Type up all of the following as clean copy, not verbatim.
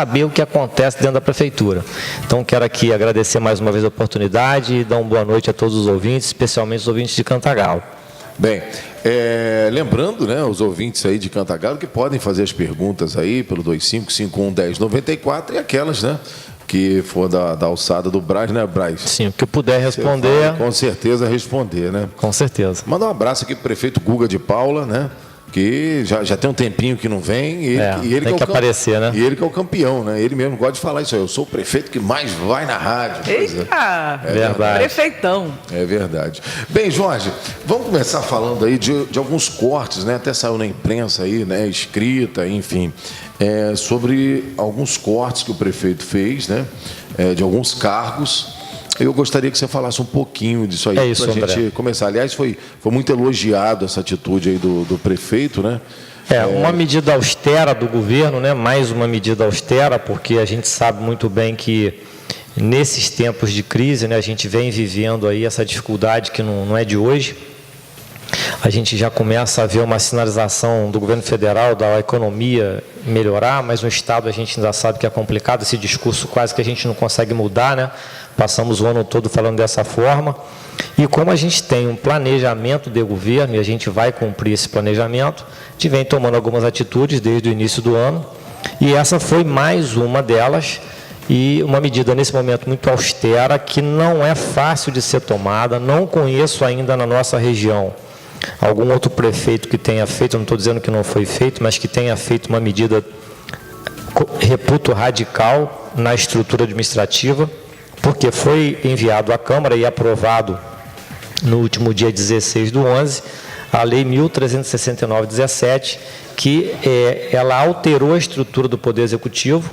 saber o que acontece dentro da Prefeitura. Então, quero aqui agradecer mais uma vez a oportunidade e dar uma boa noite a todos os ouvintes, especialmente os ouvintes de Cantagalo. Bem, lembrando, né, os ouvintes aí de Cantagalo que podem fazer as perguntas aí pelo 25511094 e aquelas, né, que for da alçada do Braz, né, Braz? Sim, o que eu puder responder. Com certeza responder, né? Com certeza. Manda um abraço aqui para o prefeito Guga de Paula, né? Que já tem um tempinho que não vem. E ele tem que aparecer, né? E ele que é o campeão, né? Ele mesmo gosta de falar isso aí. Eu sou o prefeito que mais vai na rádio. Eita! Verdade. Prefeitão. É verdade. Bem, Jorge, vamos começar falando aí de alguns cortes, né? Até saiu na imprensa aí, né? Escrita, enfim. Sobre alguns cortes que o prefeito fez, né? De alguns cargos. Eu gostaria que você falasse um pouquinho disso aí, para a gente começar. Aliás, foi muito elogiado essa atitude aí do prefeito, né? Uma medida austera do governo, né? Mais uma medida austera, porque a gente sabe muito bem que nesses tempos de crise, né, a gente vem vivendo aí essa dificuldade que não é de hoje. A gente já começa a ver uma sinalização do governo federal da economia melhorar, mas no Estado a gente ainda sabe que é complicado, esse discurso quase que a gente não consegue mudar, né? Passamos o ano todo falando dessa forma. E como a gente tem um planejamento de governo, e a gente vai cumprir esse planejamento, a gente vem tomando algumas atitudes desde o início do ano, e essa foi mais uma delas, e uma medida nesse momento muito austera, que não é fácil de ser tomada. Não conheço ainda na nossa região algum outro prefeito que tenha feito, não estou dizendo que não foi feito, mas que tenha feito uma medida, reputo, radical na estrutura administrativa, porque foi enviado à Câmara e aprovado no último dia 16/11, a Lei 1.369/17, que ela alterou a estrutura do Poder Executivo,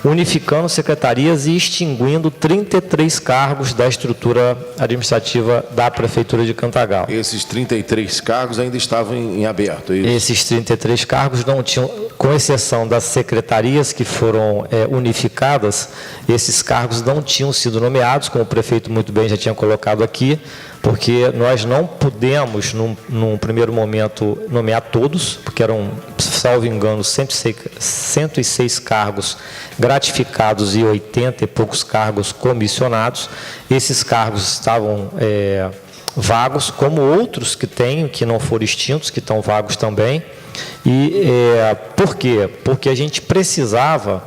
unificando secretarias e extinguindo 33 cargos da estrutura administrativa da Prefeitura de Cantagalo. Esses 33 cargos ainda estavam em aberto, é isso? Esses 33 cargos não tinham, com exceção das secretarias que foram unificadas, esses cargos não tinham sido nomeados, como o prefeito muito bem já tinha colocado aqui, porque nós não pudemos, num primeiro momento, nomear todos, porque eram, salvo engano, 106 cargos gratificados e 80 e poucos cargos comissionados. Esses cargos estavam vagos, como outros que não foram extintos, que estão vagos também. E por quê? Porque a gente precisava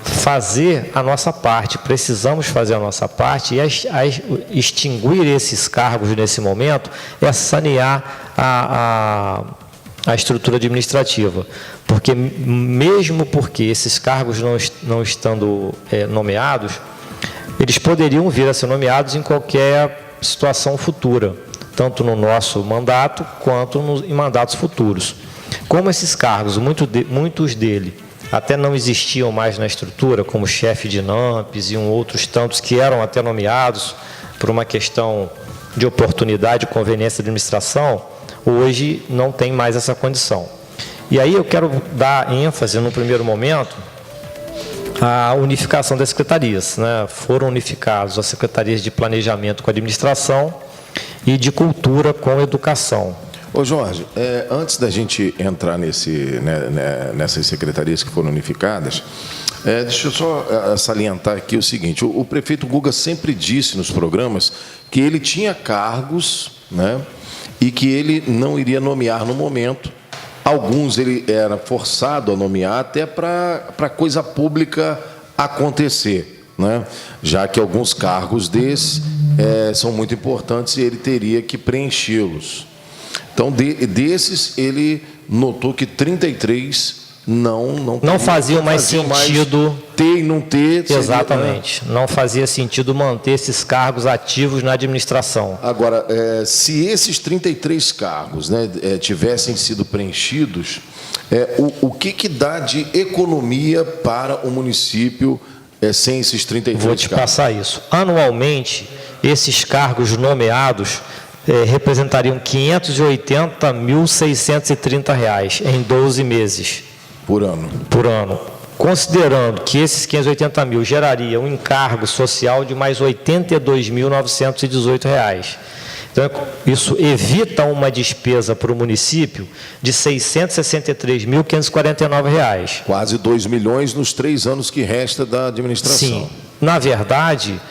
fazer a nossa parte, precisamos fazer a nossa parte, e extinguir esses cargos nesse momento é sanear a estrutura administrativa, porque mesmo porque esses cargos não estando nomeados, eles poderiam vir a ser nomeados em qualquer situação futura, tanto no nosso mandato quanto em mandatos futuros. Como esses cargos, muitos deles até não existiam mais na estrutura, como chefe de NAMPs e outros tantos que eram até nomeados por uma questão de oportunidade e conveniência da administração, hoje não tem mais essa condição. E aí eu quero dar ênfase, no primeiro momento, à unificação das secretarias, né? Foram unificadas as secretarias de planejamento com a administração e de cultura com a educação. Ô Jorge, antes da gente entrar nessas secretarias que foram unificadas, deixa eu só salientar aqui o seguinte: o prefeito Guga sempre disse nos programas que ele tinha cargos, né, e que ele não iria nomear no momento. Alguns ele era forçado a nomear até para coisa pública acontecer, né, já que alguns cargos desses são muito importantes e ele teria que preenchê-los. Então, desses, ele notou que 33 não faziam mais sentido ter e não ter. Exatamente. Seria, né? Não fazia sentido manter esses cargos ativos na administração. Agora, se esses 33 cargos, né, tivessem sido preenchidos, o que dá de economia para o município sem esses 33 cargos? Vou te passar isso. Anualmente, esses cargos nomeados representariam R$ 580.630 em 12 meses. Por ano. Por ano. Considerando que esses 580 mil gerariam um encargo social de mais R$ 82.918. Então, isso evita uma despesa para o município de R$ 663.549. Quase 2 milhões nos 3 anos que resta da administração. Sim, na verdade,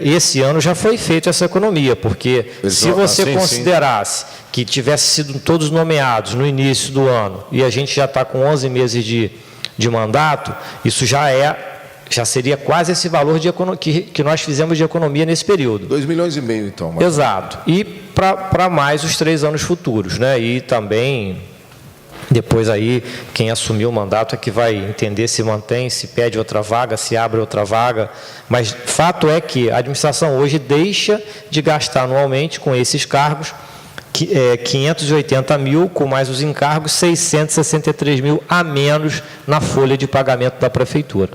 esse ano já foi feita essa economia, porque se você considerasse que tivesse sido todos nomeados no início do ano e a gente já está com 11 meses de mandato, isso já seria quase esse valor que nós fizemos de economia nesse período. 2 milhões e meio, então. Mas... Exato. E para mais os 3 anos futuros, né? E também, depois aí, quem assumiu o mandato é que vai entender se mantém, se pede outra vaga, se abre outra vaga. Mas fato é que a administração hoje deixa de gastar anualmente com esses cargos 580 mil, com mais os encargos, 663 mil a menos na folha de pagamento da prefeitura.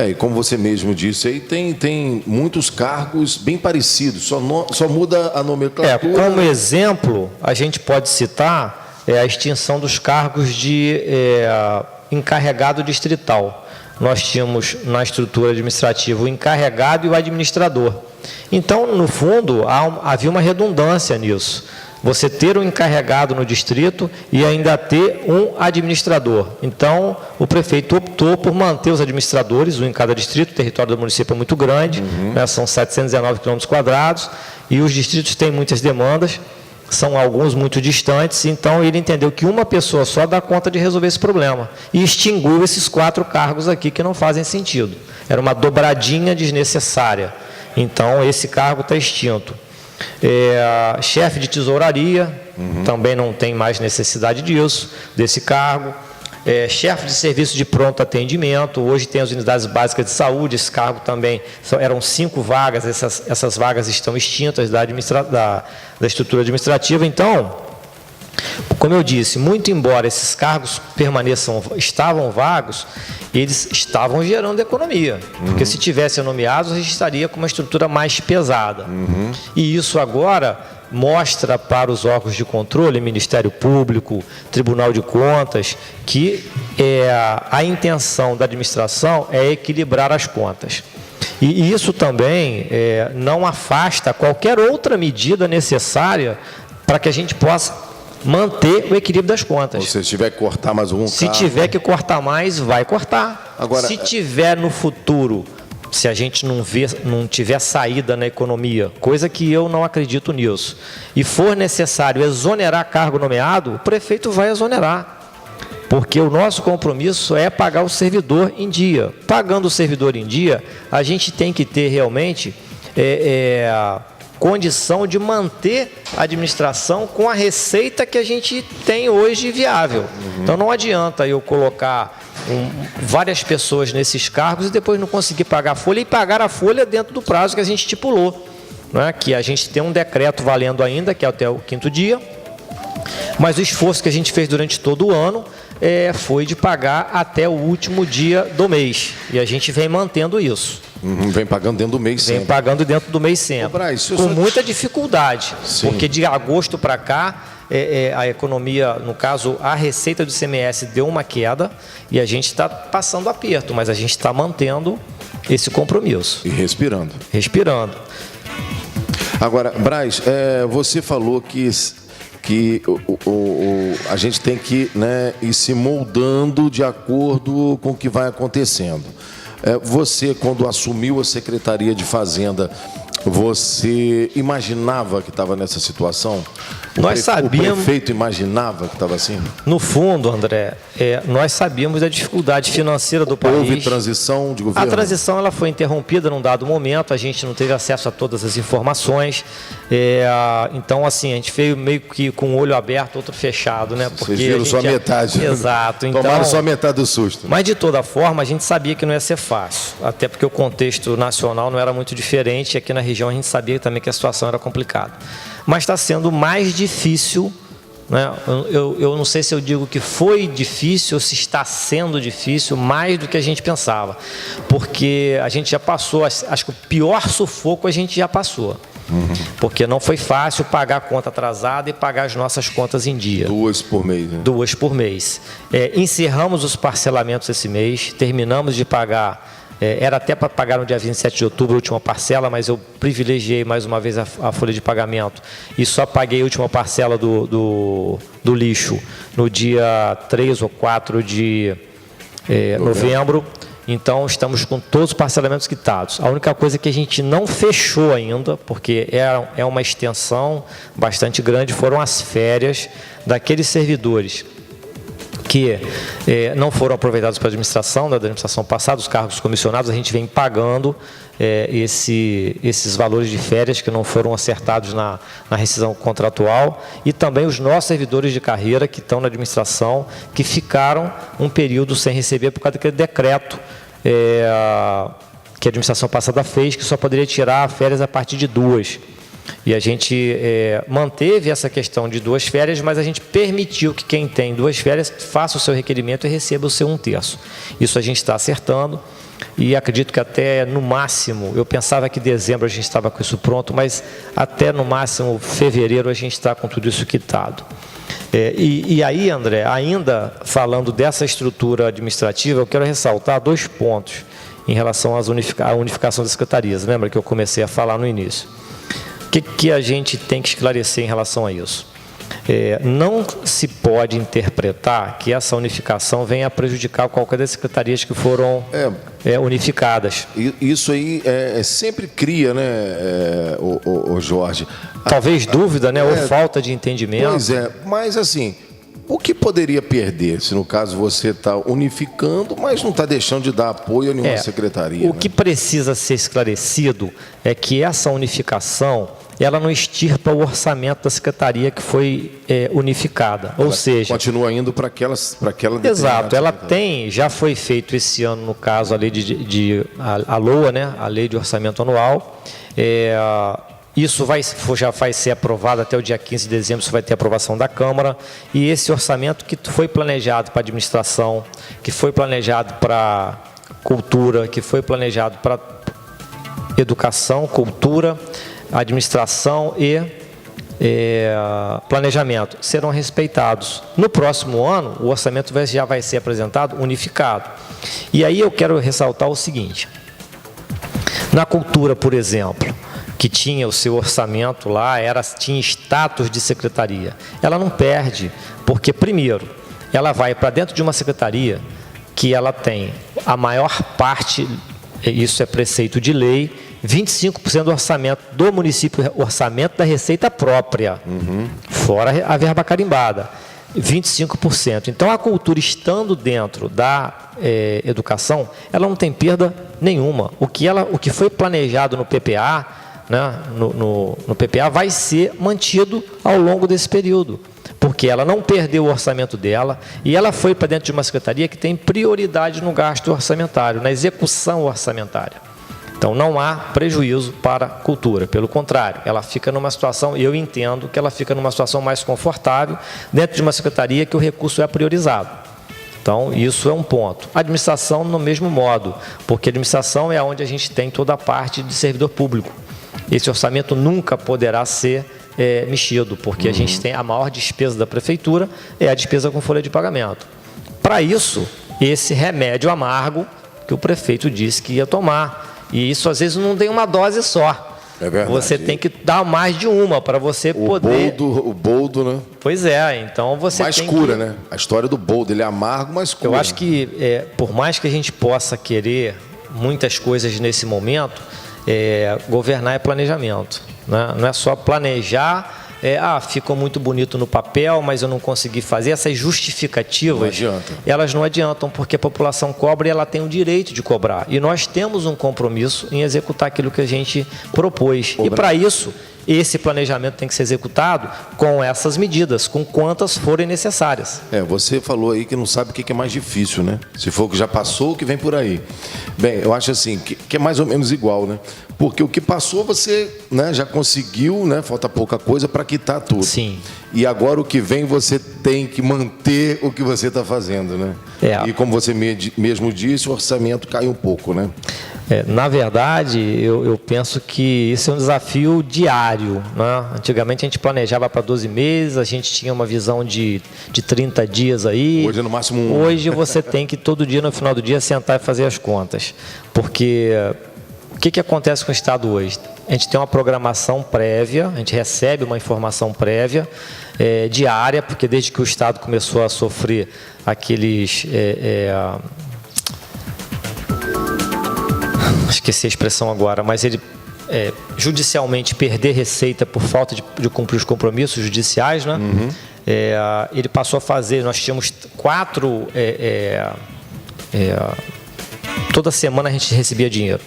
E como você mesmo disse, aí tem muitos cargos bem parecidos, só muda a nomenclatura. Como exemplo, a gente pode citar a extinção dos cargos de encarregado distrital. Nós tínhamos na estrutura administrativa o encarregado e o administrador. Então, no fundo, havia uma redundância nisso. Você ter um encarregado no distrito e ainda ter um administrador. Então, o prefeito optou por manter os administradores, um em cada distrito. O território do município é muito grande, né, são 719 km², e os distritos têm muitas demandas, são alguns muito distantes, então ele entendeu que uma pessoa só dá conta de resolver esse problema. E extinguiu esses 4 cargos aqui que não fazem sentido. Era uma dobradinha desnecessária. Então, esse cargo está extinto. Chefe de tesouraria, também não tem mais necessidade desse cargo. Chefe de serviço de pronto atendimento, hoje tem as unidades básicas de saúde, esse cargo também, eram 5 vagas, essas vagas estão extintas da estrutura administrativa. Então, como eu disse, muito embora esses cargos estavam vagos, eles estavam gerando economia, porque se tivessem nomeados, a gente estaria com uma estrutura mais pesada. E isso agora mostra para os órgãos de controle, Ministério Público, Tribunal de Contas, que a intenção da administração é equilibrar as contas. E isso também não afasta qualquer outra medida necessária para que a gente possa manter o equilíbrio das contas. Ou seja, se tiver que cortar mais algum Se tiver que cortar mais, vai cortar. Agora, se tiver no futuro, se a gente não tiver saída na economia, coisa que eu não acredito nisso, e for necessário exonerar cargo nomeado, o prefeito vai exonerar. Porque o nosso compromisso é pagar o servidor em dia. Pagando o servidor em dia, a gente tem que ter realmente condição de manter a administração com a receita que a gente tem hoje viável. Então não adianta eu colocar várias pessoas nesses cargos e depois não conseguir pagar a folha, e pagar a folha dentro do prazo que a gente estipulou, né? Que a gente tem um decreto valendo ainda, que é até o 5º dia, mas o esforço que a gente fez durante todo o ano foi de pagar até o último dia do mês, e a gente vem mantendo isso. Vem pagando dentro do mês sempre. Vem pagando dentro do mês sempre. Ô, Braz, com muita dificuldade. Sim. Porque de agosto para cá, a economia, no caso, a receita do ICMS deu uma queda e a gente está passando aperto, mas a gente está mantendo esse compromisso. E respirando. Respirando. Agora, Braz, você falou que a gente tem que, né, ir se moldando de acordo com o que vai acontecendo. Você, quando assumiu a Secretaria de Fazenda, você imaginava que estava nessa situação? Nós sabíamos. O prefeito imaginava que estava assim? No fundo, André, nós sabíamos da dificuldade financeira do país. Houve transição de governo? A transição ela foi interrompida num dado momento, a gente não teve acesso a todas as informações. Então, assim, a gente veio meio que com um olho aberto, outro fechado, né? Porque vocês viram só metade. Exato. Então, tomaram só metade do susto. Mas, de toda forma, a gente sabia que não ia ser fácil, até porque o contexto nacional não era muito diferente, e aqui na região a gente sabia também que a situação era complicada. Mas está sendo mais difícil, né? Eu não sei se eu digo que foi difícil ou se está sendo difícil, mais do que a gente pensava. Porque a gente já passou, acho que o pior sufoco a gente já passou. Porque não foi fácil pagar a conta atrasada e pagar as nossas contas em dia. 2 por mês, né? 2 por mês. Encerramos os parcelamentos esse mês, terminamos de pagar Era até para pagar no dia 27 de outubro a última parcela, mas eu privilegiei mais uma vez a folha de pagamento e só paguei a última parcela do lixo no dia 3 ou 4 de novembro. Então, estamos com todos os parcelamentos quitados. A única coisa que a gente não fechou ainda, porque é uma extensão bastante grande, foram as férias daqueles servidores que não foram aproveitados pela administração, da administração passada, os cargos comissionados. A gente vem pagando esses valores de férias que não foram acertados na rescisão contratual, e também os nossos servidores de carreira que estão na administração, que ficaram um período sem receber por causa daquele decreto que a administração passada fez, que só poderia tirar férias a partir de 2. E a gente manteve essa questão de 2 férias, mas a gente permitiu que quem tem 2 férias faça o seu requerimento e receba o seu 1/3. Isso a gente está acertando, e acredito que até no máximo, eu pensava que em dezembro a gente estava com isso pronto, mas até no máximo fevereiro a gente está com tudo isso quitado. E aí, André, ainda falando dessa estrutura administrativa, eu quero ressaltar 2 pontos em relação à unificação das secretarias. Lembra que eu comecei a falar no início? O que a gente tem que esclarecer em relação a isso? Não se pode interpretar que essa unificação venha a prejudicar qualquer das secretarias que foram unificadas. Isso aí sempre cria, né, o Jorge? Talvez dúvida, né, ou falta de entendimento. Pois é, mas assim, o que poderia perder se no caso você está unificando, mas não está deixando de dar apoio a nenhuma secretaria? O que precisa ser esclarecido é que essa unificação, ela não extirpa o orçamento da secretaria que foi unificada. Ou seja, continua indo para aquela exato, ela tem, já foi feito esse ano, no caso, a lei a LOA, né, a lei de orçamento anual. Isso já vai ser aprovado até o dia 15 de dezembro, isso vai ter aprovação da Câmara, e esse orçamento que foi planejado para a administração, que foi planejado para cultura, que foi planejado para educação, cultura, administração e planejamento, serão respeitados. No próximo ano, o orçamento já vai ser apresentado unificado. E aí eu quero ressaltar o seguinte: na cultura, por exemplo, que tinha o seu orçamento lá, tinha status de secretaria, ela não perde, porque, primeiro, ela vai para dentro de uma secretaria que ela tem a maior parte, isso é preceito de lei, 25% do orçamento do município, orçamento da receita própria, fora a verba carimbada, 25%. Então, a cultura, estando dentro da educação, ela não tem perda nenhuma. O que foi planejado no PPA, né, no PPA, vai ser mantido ao longo desse período, porque ela não perdeu o orçamento dela e ela foi para dentro de uma secretaria que tem prioridade no gasto orçamentário, na execução orçamentária. Então, não há prejuízo para a cultura, pelo contrário, ela fica numa situação, eu entendo que ela fica numa situação mais confortável dentro de uma secretaria que o recurso é priorizado. Então, isso é um ponto. A administração, no mesmo modo, porque a administração é onde a gente tem toda a parte de servidor público. Esse orçamento nunca poderá ser mexido, porque a gente tem a maior despesa da prefeitura, é a despesa com folha de pagamento. Para isso, esse remédio amargo que o prefeito disse que ia tomar. E isso, às vezes, não tem uma dose só. É verdade. Você tem que dar mais de uma para você poder... O boldo, né? Pois é, então você mais tem cura, que... né? A história do boldo, ele é amargo, mas cura. Eu acho que, por mais que a gente possa querer muitas coisas nesse momento, governar é planejamento, né? Não é só planejar, ficou muito bonito no papel, mas eu não consegui fazer. Essas justificativas, elas não adiantam, porque a população cobra e ela tem o direito de cobrar. E nós temos um compromisso em executar aquilo que a gente propôs. E para isso, esse planejamento tem que ser executado com essas medidas, com quantas forem necessárias. Você falou aí que não sabe o que é mais difícil, né? Se for o que já passou, o que vem por aí. Bem, eu acho assim, que é mais ou menos igual, né? Porque o que passou você, né, já conseguiu, né, falta pouca coisa para quitar tudo. Sim. E agora o que vem você tem que manter o que você está fazendo, né? E como você mesmo disse, o orçamento cai um pouco, né? Na verdade, eu penso que isso é um desafio diário, né? Antigamente a gente planejava para 12 meses, a gente tinha uma visão de 30 dias aí. Hoje é no máximo um. Hoje você tem que todo dia, no final do dia, sentar e fazer as contas. Porque o que acontece com o Estado hoje? A gente tem uma programação prévia, a gente recebe uma informação prévia, diária, porque desde que o Estado começou a sofrer aqueles... esqueci a expressão agora, mas ele judicialmente perder receita por falta de cumprir os compromissos judiciais, né? Uhum. Ele passou a fazer, nós tínhamos 4... toda semana a gente recebia dinheiro.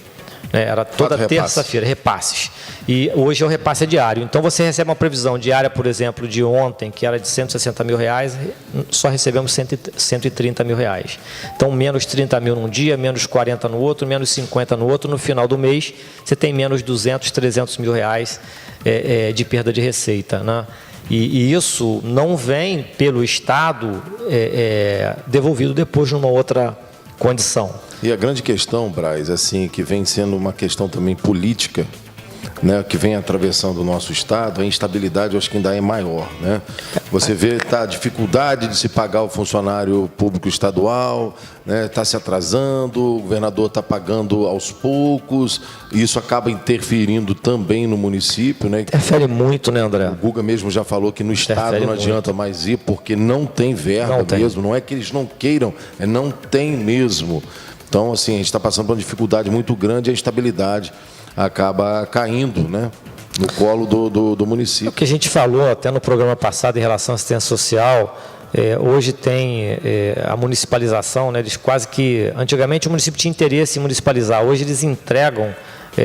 Era toda terça-feira, repasses. E hoje o repasse é diário. Então você recebe uma previsão diária, por exemplo, de ontem, que era de R$160 mil, só recebemos R$130 mil. Então menos 30 mil num dia, menos 40 no outro, menos 50 no outro. No final do mês, você tem menos 200, 300 mil reais de perda de receita, né? E isso não vem pelo Estado devolvido depois numa outra condição. E a grande questão, Braz, assim, que vem sendo uma questão também política, né, que vem atravessando o nosso Estado, a instabilidade eu acho que ainda é maior, né? Você vê a dificuldade de se pagar o funcionário público estadual, né, está se atrasando, o governador está pagando aos poucos, e isso acaba interferindo também no município, né? Interfere muito, né, André? O Guga mesmo já falou que no Estado não adianta mais ir, porque não tem verba mesmo, não é que eles não queiram, não tem mesmo. Então, assim, a gente está passando por uma dificuldade muito grande e a estabilidade acaba caindo, né, no colo do município. O que a gente falou até no programa passado em relação à assistência social, hoje tem a municipalização, né, eles quase que... Antigamente o município tinha interesse em municipalizar, hoje eles entregam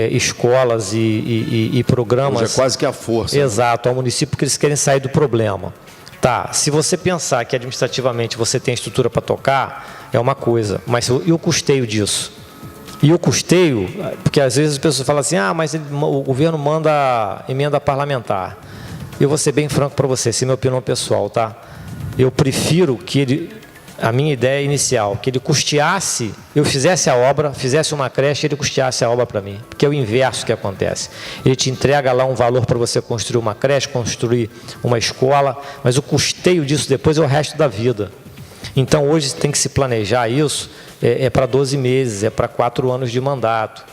escolas e programas... Hoje é quase que a força. Exato, ao município, porque eles querem sair do problema. Tá, se você pensar que administrativamente você tem estrutura para tocar, é uma coisa, mas e o custeio disso? E o custeio, porque às vezes as pessoas falam assim, mas o governo manda emenda parlamentar. Eu vou ser bem franco para você, essa é minha opinião pessoal, tá? Eu prefiro que a minha ideia inicial, que ele custeasse, eu fizesse a obra, fizesse uma creche, ele custeasse a obra para mim, porque é o inverso que acontece. Ele te entrega lá um valor para você construir uma creche, construir uma escola, mas o custeio disso depois é o resto da vida. Então hoje tem que se planejar isso, para 12 meses, para 4 anos de mandato.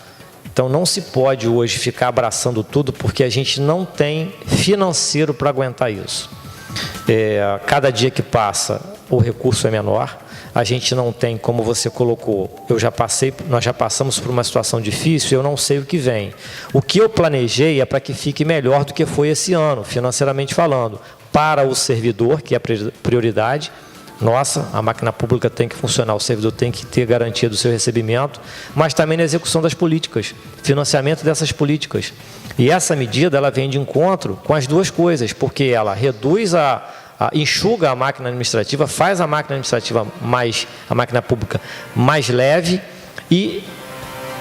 Então não se pode hoje ficar abraçando tudo, porque a gente não tem financeiro para aguentar isso. Cada dia que passa, o recurso é menor, a gente não tem, como você colocou, nós já passamos por uma situação difícil, eu não sei o que vem. O que eu planejei é para que fique melhor do que foi esse ano, financeiramente falando, para o servidor, que é a prioridade. Nossa, a máquina pública tem que funcionar, o servidor tem que ter garantia do seu recebimento, mas também na execução das políticas, financiamento dessas políticas. E essa medida, ela vem de encontro com as duas coisas, porque ela reduz enxuga a máquina administrativa, faz a máquina administrativa a máquina pública mais leve e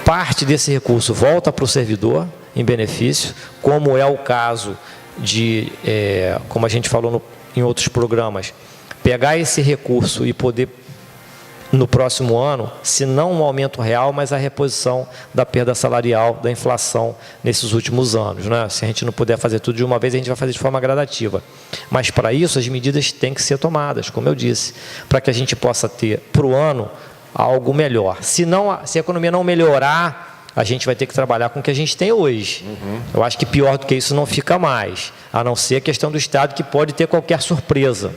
parte desse recurso volta para o servidor em benefício, como é o caso de, como a gente falou em outros programas, pegar esse recurso e poder, no próximo ano, se não um aumento real, mas a reposição da perda salarial, da inflação nesses últimos anos, né? Se a gente não puder fazer tudo de uma vez, a gente vai fazer de forma gradativa. Mas, para isso, as medidas têm que ser tomadas, como eu disse, para que a gente possa ter, para o ano, algo melhor. Se a economia não melhorar, a gente vai ter que trabalhar com o que a gente tem hoje. Eu acho que pior do que isso não fica mais, a não ser a questão do Estado, que pode ter qualquer surpresa.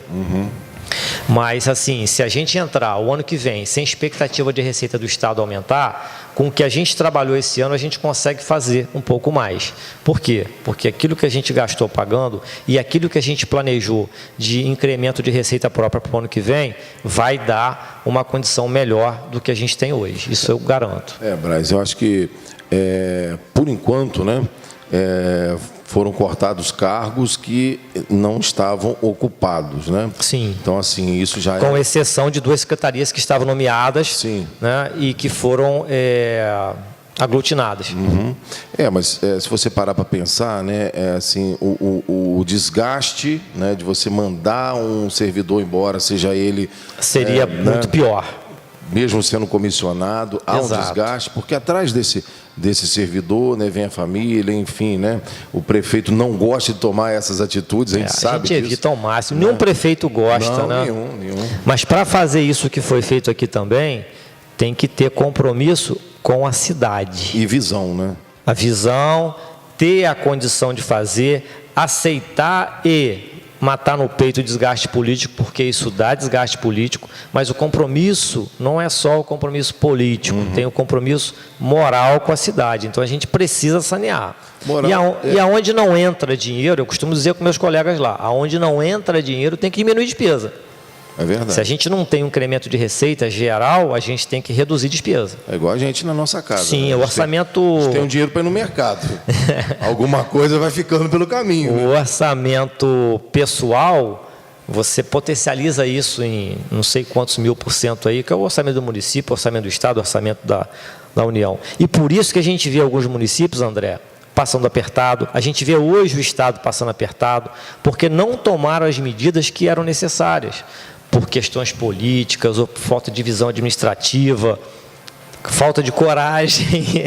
Mas, assim, se a gente entrar o ano que vem sem expectativa de receita do Estado aumentar, com o que a gente trabalhou esse ano, a gente consegue fazer um pouco mais. Por quê? Porque aquilo que a gente gastou pagando e aquilo que a gente planejou de incremento de receita própria para o ano que vem, vai dar uma condição melhor do que a gente tem hoje. Isso eu garanto. Braz, eu acho que, por enquanto, né, foram cortados cargos que não estavam ocupados, né? Sim. Então, assim, isso já com exceção de 2 secretarias que estavam nomeadas, sim, né, e que foram aglutinadas. Mas se você parar para pensar, né, assim, o desgaste, né, de você mandar um servidor embora, seja ele... Seria muito pior. Mesmo sendo comissionado, há um desgaste, porque atrás desse servidor, né, vem a família, enfim, né, o prefeito não gosta de tomar essas atitudes, a gente sabe disso. A gente evita ao máximo. Nenhum prefeito gosta, né? Nenhum. Mas para fazer isso que foi feito aqui também, tem que ter compromisso com a cidade. E visão, né? A visão, ter a condição de fazer, aceitar e matar no peito o desgaste político, porque isso dá desgaste político, mas o compromisso não é só o compromisso político, tem o compromisso moral com a cidade. Então a gente precisa sanear. E aonde não entra dinheiro, eu costumo dizer com meus colegas lá, aonde não entra dinheiro tem que diminuir despesa. É verdade. Se a gente não tem um incremento de receita geral, a gente tem que reduzir despesa. É igual a gente na nossa casa. Sim, né? O orçamento... A gente tem um dinheiro para ir no mercado. Alguma coisa vai ficando pelo caminho. O orçamento pessoal, você potencializa isso em não sei quantos mil% aí, que é o orçamento do município, o orçamento do Estado, o orçamento da União. E por isso que a gente vê alguns municípios, André, passando apertado. A gente vê hoje o Estado passando apertado, porque não tomaram as medidas que eram necessárias. Por questões políticas, ou por falta de visão administrativa, falta de coragem,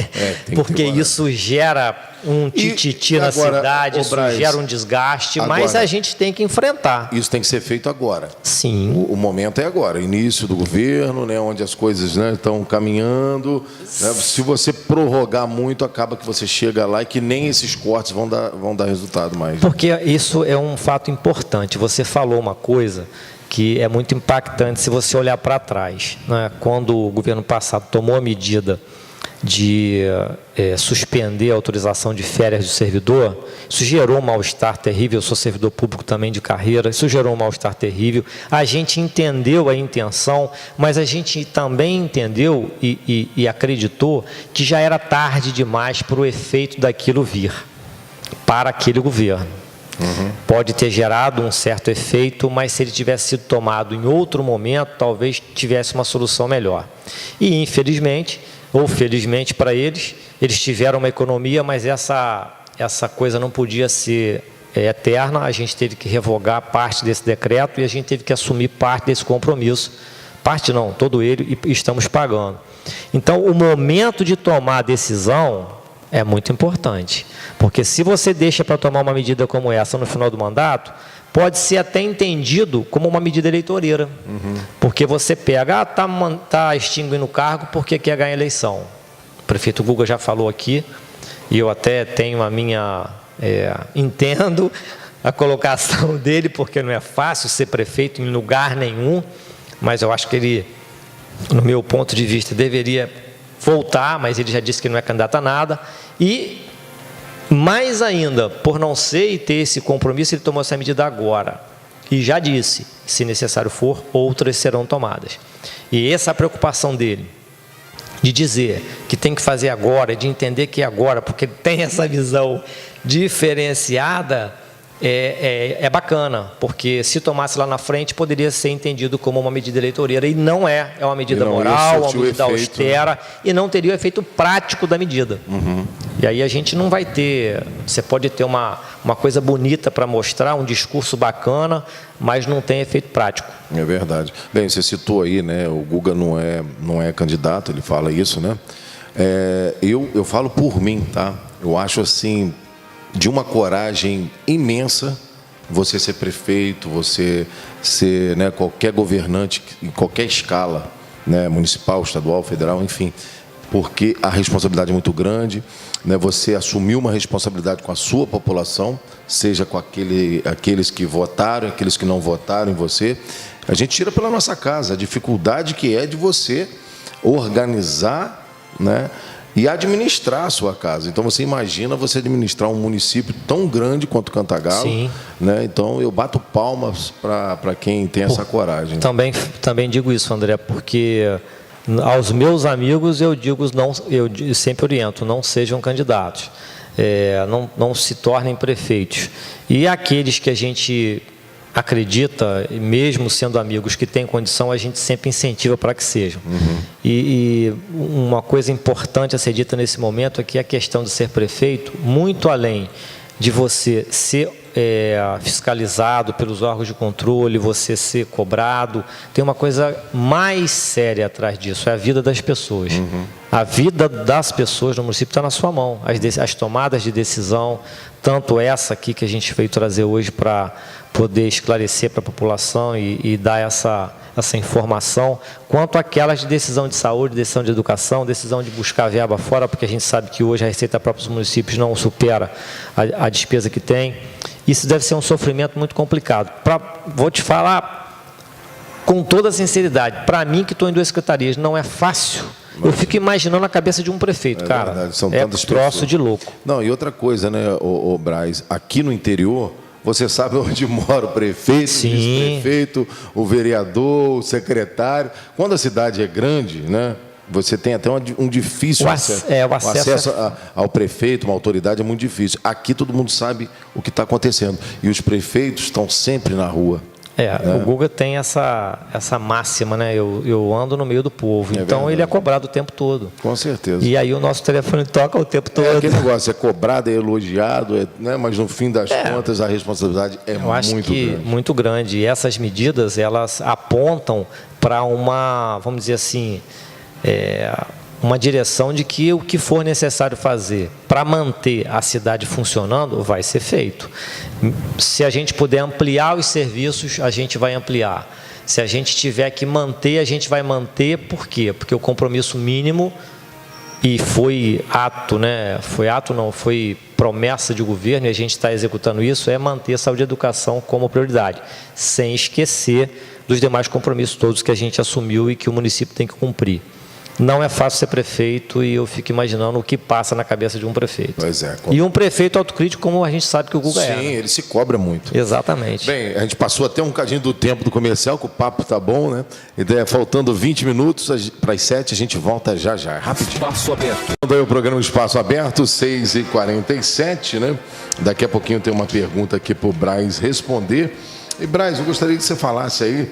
porque isso gera um tititi na cidade, isso gera um desgaste, mas a gente tem que enfrentar. Isso tem que ser feito agora. Sim. O momento é agora, início do governo, né, onde as coisas, né, estão caminhando. Né, se você prorrogar muito, acaba que você chega lá e que nem esses cortes vão dar resultado mais. Porque isso é um fato importante. Você falou uma coisa que é muito impactante se você olhar para trás, né? Quando o governo passado tomou a medida de suspender a autorização de férias do servidor, isso gerou um mal-estar terrível. Eu sou servidor público também de carreira, isso gerou um mal-estar terrível. A gente entendeu a intenção, mas a gente também entendeu e acreditou que já era tarde demais para o efeito daquilo vir para aquele governo. Pode ter gerado um certo efeito, mas se ele tivesse sido tomado em outro momento, talvez tivesse uma solução melhor. E infelizmente, ou felizmente para eles tiveram uma economia, mas essa coisa não podia ser eterna. A gente teve que revogar parte desse decreto e a gente teve que assumir parte desse compromisso. Parte não, todo ele, e estamos pagando. Então, o momento de tomar a decisão é muito importante, porque se você deixa para tomar uma medida como essa no final do mandato, pode ser até entendido como uma medida eleitoreira, porque você pega, está extinguindo o cargo porque quer ganhar a eleição. O prefeito Guga já falou aqui, e eu até tenho a minha, entendo a colocação dele, porque não é fácil ser prefeito em lugar nenhum, mas eu acho que ele, no meu ponto de vista, deveria voltar, mas ele já disse que não é candidato a nada. E, mais ainda, por não ser e ter esse compromisso, ele tomou essa medida agora. E já disse, se necessário for, outras serão tomadas. E essa preocupação dele, de dizer que tem que fazer agora, de entender que é agora, porque ele tem essa visão diferenciada, é bacana, porque se tomasse lá na frente, poderia ser entendido como uma medida eleitoreira, e não é uma medida moral, uma medida austera, e não teria o efeito prático da medida. E aí a gente não vai ter, você pode ter uma coisa bonita para mostrar, um discurso bacana, mas não tem efeito prático. É verdade. Bem, você citou aí, né, o Guga não é candidato, ele fala isso, né? Eu falo por mim, tá? Eu acho assim, de uma coragem imensa, você ser prefeito, você ser, né, qualquer governante em qualquer escala, né, municipal, estadual, federal, enfim, porque a responsabilidade é muito grande, né, você assumiu uma responsabilidade com a sua população, seja com aqueles que votaram, aqueles que não votaram em você. A gente tira pela nossa casa a dificuldade que é de você organizar, né, e administrar a sua casa. Então, você imagina você administrar um município tão grande quanto Cantagalo. Sim. Né? Então, eu bato palmas para quem tem essa coragem. Também digo isso, André, porque aos meus amigos eu sempre oriento, não sejam candidatos, não se tornem prefeitos. E aqueles que a gente acredita, mesmo sendo amigos que têm condição, a gente sempre incentiva para que sejam. E uma coisa importante a ser dita nesse momento é que a questão de ser prefeito, muito além de você ser fiscalizado pelos órgãos de controle, você ser cobrado, tem uma coisa mais séria atrás disso, é a vida das pessoas. A vida das pessoas no município está na sua mão, as tomadas de decisão, tanto essa aqui que a gente veio trazer hoje para poder esclarecer para a população e dar essa informação, quanto aquelas de decisão de saúde, decisão de educação, decisão de buscar verba fora, porque a gente sabe que hoje a receita própria dos municípios não supera a despesa que tem. Isso deve ser um sofrimento muito complicado. Vou te falar com toda a sinceridade, para mim que estou em 2 secretarias, não é fácil. Eu fico imaginando a cabeça de um prefeito, cara. Verdade, são é tantas troço pessoas. de louco. Não, e outra coisa, né, o Braz, aqui no interior, você sabe onde mora o prefeito, o vice-prefeito, o vereador, o secretário. Quando a cidade é grande, né, você tem até um difícil acesso. O acesso ao prefeito, uma autoridade, é muito difícil. Aqui todo mundo sabe o que está acontecendo. E os prefeitos estão sempre na rua. O Guga tem essa máxima, né? Eu ando no meio do povo. Então verdade. ele é cobrado o tempo todo. Com certeza. E aí o nosso telefone toca o tempo todo. Aquele negócio, é cobrado, é elogiado, né? Mas no fim das contas a responsabilidade é Eu acho que grande. Muito grande. E essas medidas, elas apontam para uma, vamos dizer assim, uma direção de que o que for necessário fazer para manter a cidade funcionando vai ser feito. Se a gente puder ampliar os serviços, a gente vai ampliar. Se a gente tiver que manter, a gente vai manter. Por quê? Porque o compromisso mínimo, e foi ato, né? Foi promessa de governo, e a gente está executando isso, é manter a saúde e a educação como prioridade, sem esquecer dos demais compromissos todos que a gente assumiu e que o município tem que cumprir. Não é fácil ser prefeito e eu fico imaginando o que passa na cabeça de um prefeito. Pois é. E um prefeito autocrítico, como a gente sabe que o Guga é. Sim, ele se cobra muito. Exatamente. Bem, a gente passou até um bocadinho do tempo do comercial, que o papo tá bom, né? Faltando 20 minutos para as 7, a gente volta já. Rapidinho. Espaço Aberto. Aí o programa Espaço Aberto, 6h47, né? Daqui a pouquinho tem uma pergunta aqui para o Braz responder. E, Braz, eu gostaria que você falasse aí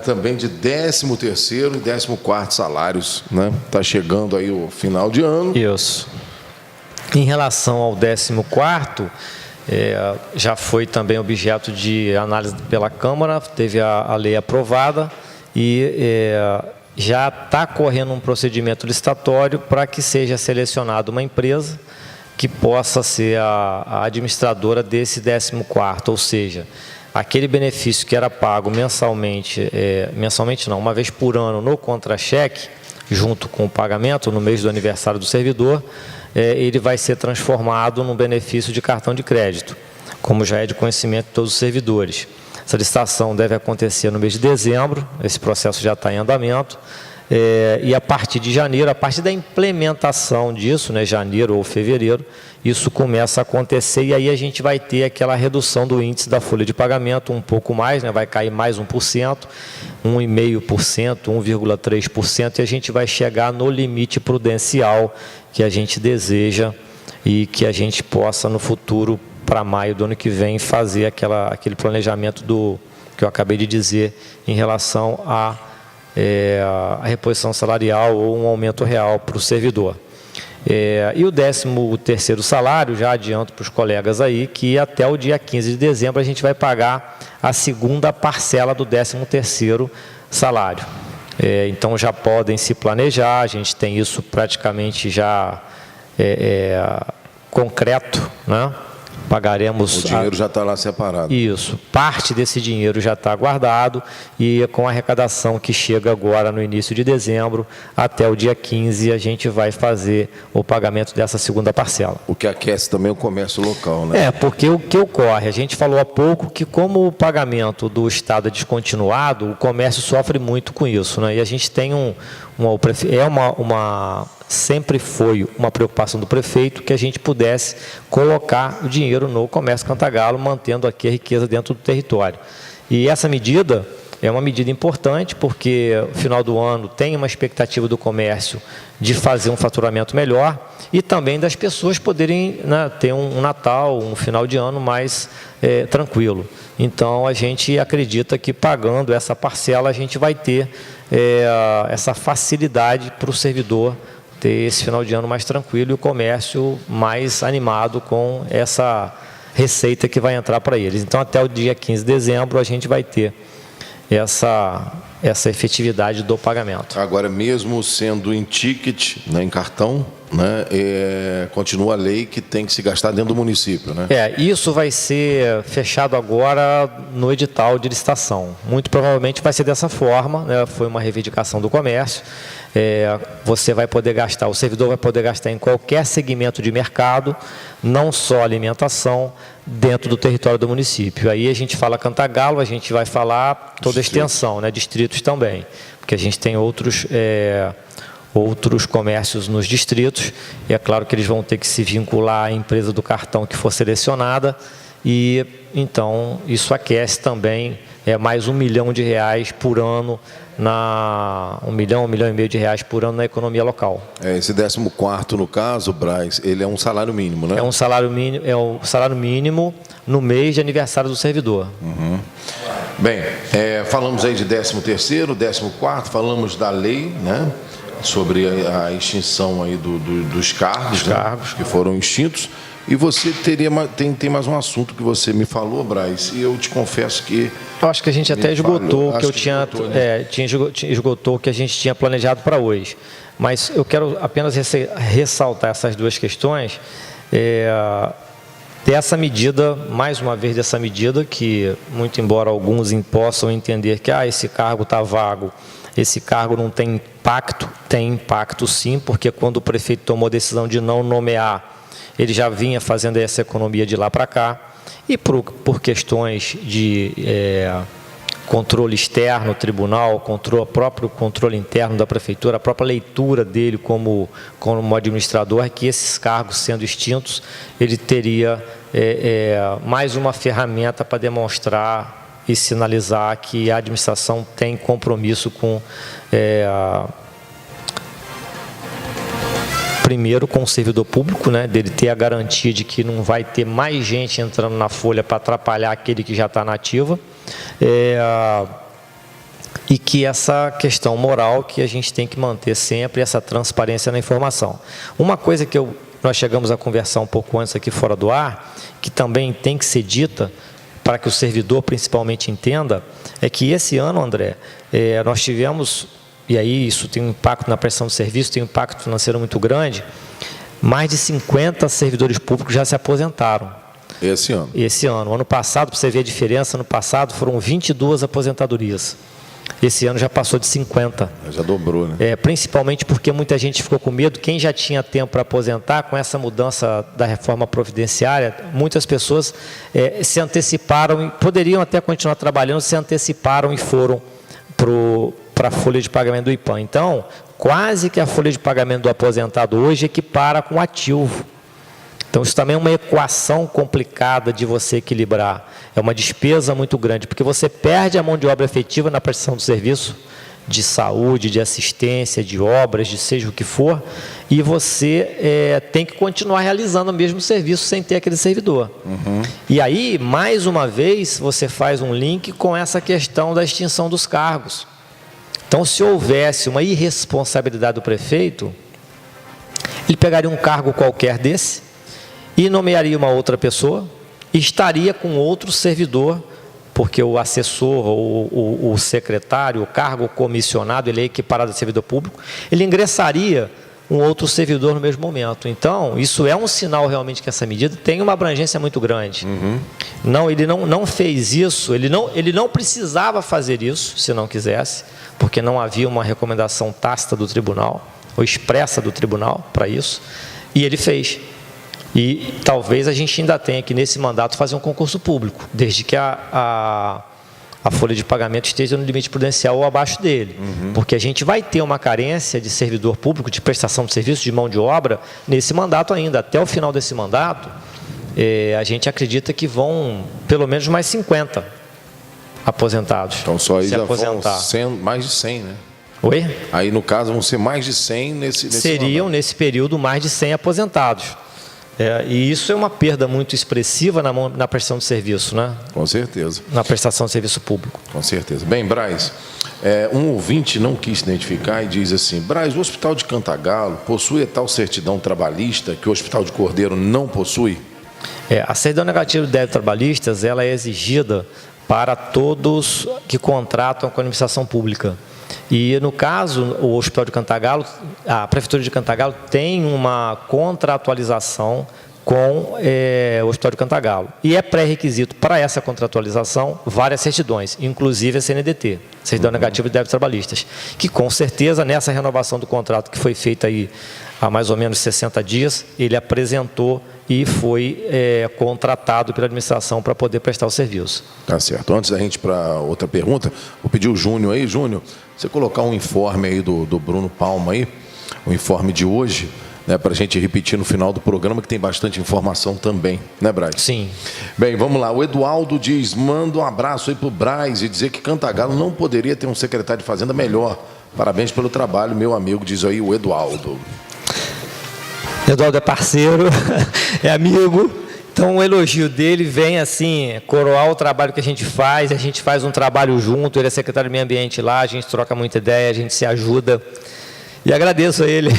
também de 13º e 14º salários, né? Está chegando aí o final de ano. Isso. Em relação ao 14º, já foi também objeto de análise pela Câmara, teve a lei aprovada e já está correndo um procedimento licitatório para que seja selecionada uma empresa que possa ser a administradora desse 14º, ou seja, aquele benefício que era pago mensalmente, uma vez por ano no contra-cheque, junto com o pagamento no mês do aniversário do servidor, ele vai ser transformado num benefício de cartão de crédito, como já é de conhecimento de todos os servidores. Essa licitação deve acontecer no mês de dezembro, esse processo já está em andamento, e a partir de janeiro, a partir da implementação disso, né, janeiro ou fevereiro, isso começa a acontecer e aí a gente vai ter aquela redução do índice da folha de pagamento um pouco mais, né, vai cair mais 1%, 1,5%, 1,3% e a gente vai chegar no limite prudencial que a gente deseja e que a gente possa no futuro, para maio do ano que vem, fazer aquele planejamento que eu acabei de dizer em relação a reposição salarial ou um aumento real para o servidor. E o 13º salário, já adianto para os colegas aí, que até o dia 15 de dezembro a gente vai pagar a segunda parcela do 13º salário. Então já podem se planejar, a gente tem isso praticamente já concreto, né? Pagaremos... O dinheiro já está lá separado. Isso. Parte desse dinheiro já está guardado e com a arrecadação que chega agora no início de dezembro, até o dia 15, a gente vai fazer o pagamento dessa segunda parcela. O que aquece também o comércio local, né? Porque o que ocorre? A gente falou há pouco que como o pagamento do Estado é descontinuado, o comércio sofre muito com isso, né? E a gente tem sempre foi uma preocupação do prefeito que a gente pudesse colocar o dinheiro no comércio Cantagalo, mantendo aqui a riqueza dentro do território. E essa medida, é uma medida importante, porque no final do ano tem uma expectativa do comércio de fazer um faturamento melhor e também das pessoas poderem, né, ter um Natal, um final de ano mais tranquilo. Então, a gente acredita que pagando essa parcela, a gente vai ter essa facilidade para o servidor ter esse final de ano mais tranquilo e o comércio mais animado com essa receita que vai entrar para eles. Então, até o dia 15 de dezembro, a gente vai ter essa efetividade do pagamento. Agora, mesmo sendo em ticket, né, em cartão, né, continua a lei que tem que se gastar dentro do município, né? Isso vai ser fechado agora no edital de licitação. Muito provavelmente vai ser dessa forma, né? Foi uma reivindicação do comércio. Você vai poder gastar, o servidor vai poder gastar em qualquer segmento de mercado, não só alimentação, dentro do território do município. Aí a gente fala Cantagalo, a gente vai falar toda a extensão, né? Distritos também, porque a gente tem outros comércios nos distritos, e é claro que eles vão ter que se vincular à empresa do cartão que for selecionada, e então isso aquece também mais R$1 milhão por ano, R$1 milhão, R$1,5 milhão por ano na economia local. Esse 14º, no caso, Braz, ele é um salário mínimo, né? É um salário mínimo, o salário mínimo no mês de aniversário do servidor. Uhum. Bem, falamos aí de 13º, 14º, falamos da lei, né, sobre a extinção aí dos cargos, que foram extintos. E você tem mais um assunto que você me falou, Braz, e eu te confesso que... Eu acho que a gente até esgotou o que esgotou o que a gente tinha planejado para hoje. Mas eu quero apenas ressaltar essas duas questões, dessa medida, mais uma vez dessa medida, que, muito embora alguns possam entender que esse cargo está vago, esse cargo não tem impacto sim, porque quando o prefeito tomou a decisão de não nomear, ele já vinha fazendo essa economia de lá para cá, e por questões de controle externo, tribunal, próprio controle interno da prefeitura, a própria leitura dele como administrador, que esses cargos sendo extintos, ele teria mais uma ferramenta para demonstrar e sinalizar que a administração tem compromisso com primeiro com o servidor público, né, dele ter a garantia de que não vai ter mais gente entrando na folha para atrapalhar aquele que já está na ativa, e que essa questão moral que a gente tem que manter sempre, essa transparência na informação. Uma coisa que nós chegamos a conversar um pouco antes aqui fora do ar, que também tem que ser dita, para que o servidor principalmente entenda, é que esse ano, André, nós tivemos... E aí isso tem um impacto na prestação de serviço, tem um impacto financeiro muito grande. Mais de 50 servidores públicos já se aposentaram. Esse ano? Esse ano. Ano passado, para você ver a diferença, ano passado foram 22 aposentadorias. Esse ano já passou de 50. Já dobrou, né? Principalmente porque muita gente ficou com medo. Quem já tinha tempo para aposentar, com essa mudança da reforma providenciária, muitas pessoas se anteciparam, e poderiam até continuar trabalhando, se anteciparam e foram para a folha de pagamento do IPAM. Então, quase que a folha de pagamento do aposentado hoje equipara com o ativo. Então, isso também é uma equação complicada de você equilibrar. É uma despesa muito grande, porque você perde a mão de obra efetiva na prestação do serviço, de saúde, de assistência, de obras, de seja o que for, e você tem que continuar realizando o mesmo serviço sem ter aquele servidor. Uhum. E aí, mais uma vez, você faz um link com essa questão da extinção dos cargos. Então, se houvesse uma irresponsabilidade do prefeito, ele pegaria um cargo qualquer desse e nomearia uma outra pessoa e estaria com outro servidor, porque o assessor, o secretário, o cargo comissionado, ele é equiparado a servidor público, ele ingressaria um outro servidor no mesmo momento. Então, isso é um sinal realmente que essa medida tem uma abrangência muito grande. Uhum. Não, ele não fez isso, ele não precisava fazer isso, se não quisesse, porque não havia uma recomendação tácita do tribunal, ou expressa do tribunal para isso, e ele fez. E talvez a gente ainda tenha que, nesse mandato, fazer um concurso público, desde que a folha de pagamento esteja no limite prudencial ou abaixo dele. Uhum. Porque a gente vai ter uma carência de servidor público, de prestação de serviço, de mão de obra, nesse mandato ainda. Até o final desse mandato, a gente acredita que vão pelo menos mais 50. aposentados. Então só aí se já aposentar. vão mais de 100, né? Oi? Aí, no caso, vão ser mais de 100 nesse Seriam, nesse período, mais de 100 aposentados. E isso é uma perda muito expressiva na prestação de serviço, né? Com certeza. Na prestação de serviço público. Com certeza. Bem, Braz, um ouvinte não quis se identificar e diz assim: Braz, o Hospital de Cantagalo possui a tal certidão trabalhista que o Hospital de Cordeiro não possui? A certidão negativa de débitos trabalhistas, ela é exigida para todos que contratam com a administração pública. E, no caso, o Hospital de Cantagalo, a Prefeitura de Cantagalo tem uma contratualização com o Hospital de Cantagalo. E é pré-requisito para essa contratualização várias certidões, inclusive a CNDT, Certidão Negativa de Débitos Trabalhistas, que com certeza nessa renovação do contrato que foi feita aí há mais ou menos 60 dias, ele apresentou e foi contratado pela administração para poder prestar o serviço. Tá certo. Antes da gente ir para outra pergunta, vou pedir o Júnior aí. Júnior, você colocar um informe aí do Bruno Palma aí, o informe de hoje, né, para a gente repetir no final do programa, que tem bastante informação também, né, Braz? Sim. Bem, vamos lá. O Eduardo diz: manda um abraço aí para o Braz e dizer que Cantagalo não poderia ter um secretário de Fazenda melhor. Parabéns pelo trabalho, meu amigo, diz aí o Eduardo. Eduardo é parceiro, é amigo, então o elogio dele vem assim, coroar o trabalho que a gente faz um trabalho junto, ele é secretário do Meio Ambiente lá, a gente troca muita ideia, a gente se ajuda, e agradeço a ele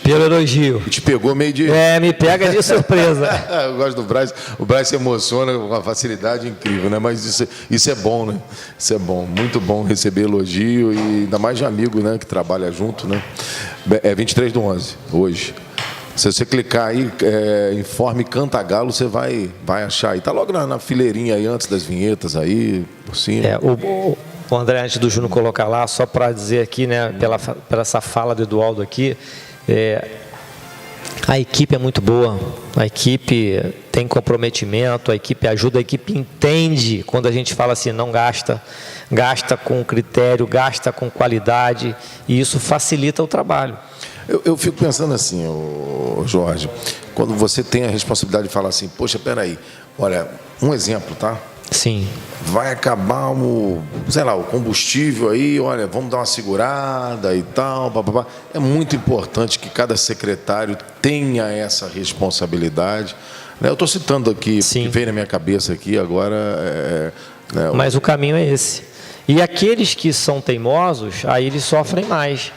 pelo elogio. E te pegou meio de... me pega de surpresa. Eu gosto do Braz, o Braz se emociona com uma facilidade incrível, né? Mas isso é bom, né? Isso é bom, muito bom receber elogio, e ainda mais de amigo, né? Que trabalha junto, né? É 23/11, hoje. Se você clicar aí, informe Cantagalo, você vai achar aí. Está logo na fileirinha aí, antes das vinhetas aí, por cima. O André, antes do Júnior colocar lá, só para dizer aqui, né, pela essa fala do Eduardo aqui, a equipe é muito boa, a equipe tem comprometimento, a equipe ajuda, a equipe entende quando a gente fala assim, não gasta com critério, gasta com qualidade, e isso facilita o trabalho. Eu fico pensando assim, Jorge, quando você tem a responsabilidade de falar assim, poxa, peraí, olha, um exemplo, tá? Sim. Vai acabar o combustível aí, olha, vamos dar uma segurada e tal, papapá. É muito importante que cada secretário tenha essa responsabilidade. Eu estou citando aqui, sim, que veio na minha cabeça aqui agora. Mas o caminho é esse. E aqueles que são teimosos, aí eles sofrem mais.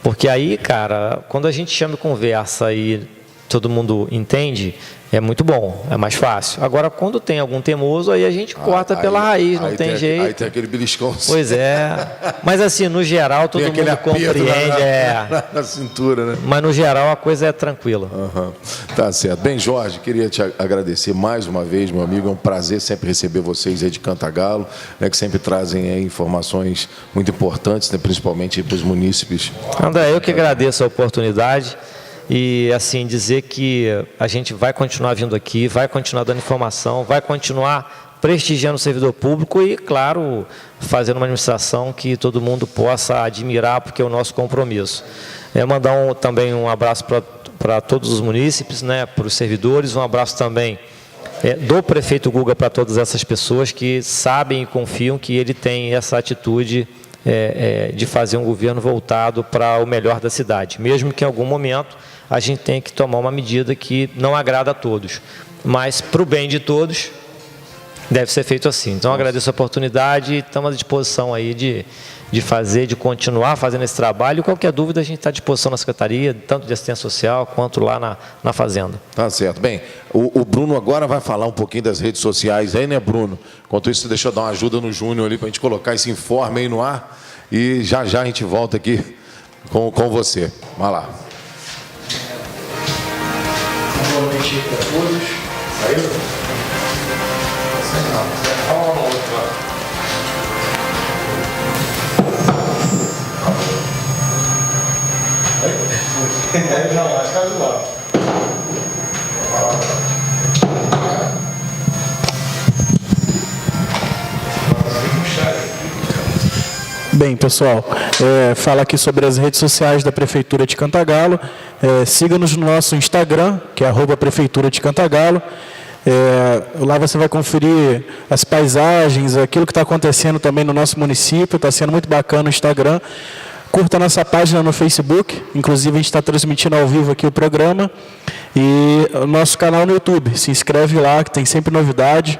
Porque aí, cara, quando a gente chama e conversa e todo mundo entende, é muito bom, é mais fácil. Agora, quando tem algum teimoso, aí a gente corta pela raiz, não tem jeito. Aí tem aquele beliscão. Pois é. Mas assim, no geral, todo mundo compreende. Na cintura, né? Mas no geral a coisa é tranquila. Uhum. Tá certo. Bem, Jorge, queria te agradecer mais uma vez, meu amigo. É um prazer sempre receber vocês aí de Cantagalo, né, que sempre trazem informações muito importantes, né, principalmente para os munícipes. André, eu que agradeço a oportunidade. E, assim, dizer que a gente vai continuar vindo aqui, vai continuar dando informação, vai continuar prestigiando o servidor público e, claro, fazendo uma administração que todo mundo possa admirar, porque é o nosso compromisso. Mandar também um abraço para todos os munícipes, né, para os servidores, um abraço também do prefeito Guga para todas essas pessoas que sabem e confiam que ele tem essa atitude de fazer um governo voltado para o melhor da cidade, mesmo que em algum momento a gente tenha que tomar uma medida que não agrada a todos, mas para o bem de todos deve ser feito assim. Então agradeço a oportunidade e estamos à disposição aí de continuar fazendo esse trabalho. Qualquer dúvida a gente está à disposição na Secretaria, tanto de Assistência Social quanto lá na Fazenda. Tá certo. Bem, o Bruno agora vai falar um pouquinho das redes sociais aí, né, Bruno? Enquanto isso, deixa eu dar uma ajuda no Júnior ali para a gente colocar esse informe aí no ar e já a gente volta aqui com você. Vai lá. Boa noite a todos. Saiu? Não, acho que é do lado. Bem, pessoal, fala aqui sobre as redes sociais da Prefeitura de Cantagalo. Siga-nos no nosso Instagram, que é @Prefeitura de Cantagalo. Lá você vai conferir as paisagens, aquilo que está acontecendo também no nosso município, está sendo muito bacana o Instagram. Curta nossa página no Facebook, inclusive a gente está transmitindo ao vivo aqui o programa, e o nosso canal no YouTube. Se inscreve lá, que tem sempre novidade.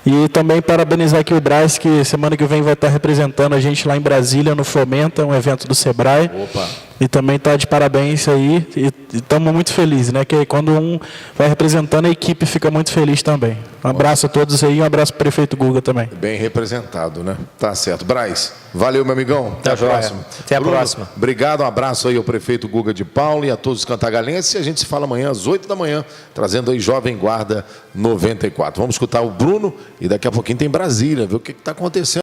E também parabenizar aqui o Braz, que semana que vem vai estar representando a gente lá em Brasília, no Fomenta, um evento do Sebrae. Opa! E também está de parabéns aí, e estamos muito felizes, né? Que quando um vai representando, a equipe fica muito feliz também. Um abraço a todos aí, um abraço para o prefeito Guga também. Bem representado, né? Tá certo. Braz, valeu, meu amigão. Até a joia. próxima. Até a Bruno, próxima. Obrigado, um abraço aí ao prefeito Guga de Paula e a todos os cantagalenses. E a gente se fala amanhã às 8 da manhã, trazendo aí Jovem Guarda 94. Vamos escutar o Bruno e daqui a pouquinho tem Brasília, ver o que está acontecendo.